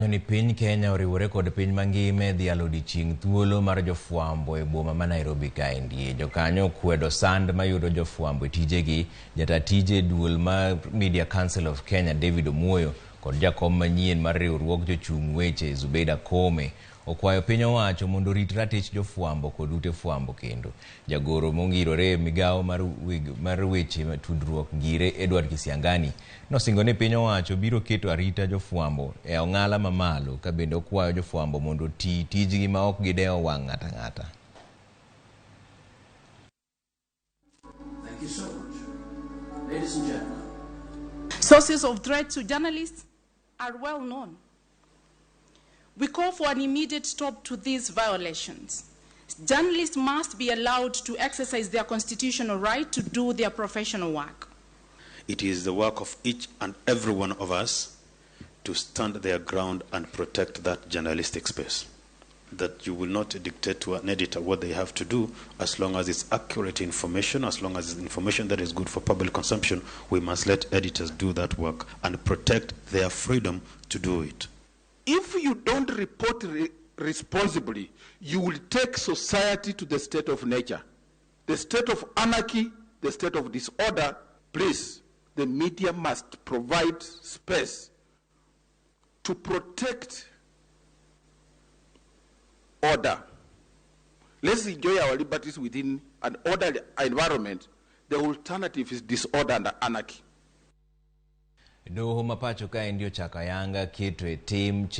Ni piny Kenya oriwore kod piny mangime dhi alodichieng' thuolo mar jofwambo e boma ma Nairobi kaendi. Jokanyo kwedo sand mayudo jofwambo e tijegi. Jata tije duol mar Media Council of Kenya David Omoyo kod jakom manyien mar riwruok jochung' weche Zubeda Kome okwayo piny owacho mondo rit ratich jofwambo kod ute fwambo kendo. Jagoro mongirore migawo mar weche tudruok ngire Edward Kisiangani nosingo ni piny owacho biro keto arita jofwambo e ong'ala ma malo ka bende okwayo jofwambo mondo tijgi ma ok gidewo wang' ng'ata ng'ata. Thank you so much. Ladies and gentlemen. Sources of threat to journalists are well known. We call for an immediate stop to these violations. Journalists must be allowed to exercise their constitutional right to do their professional work. It is the work of each and every one of us to stand their ground and protect that journalistic space. That you will not dictate to an editor what they have to do. As long as it's accurate information, as long as it's information that is good for public consumption, we must let editors do that work and protect their freedom to do it. If you don't report responsibly, you will take society to the state of nature, the state of anarchy, the state of disorder. Please, the media must provide space to protect order. Let's enjoy our liberties within an orderly environment. The alternative is disorder and anarchy. Doho mapacho ka ndio chakayanga keto e tim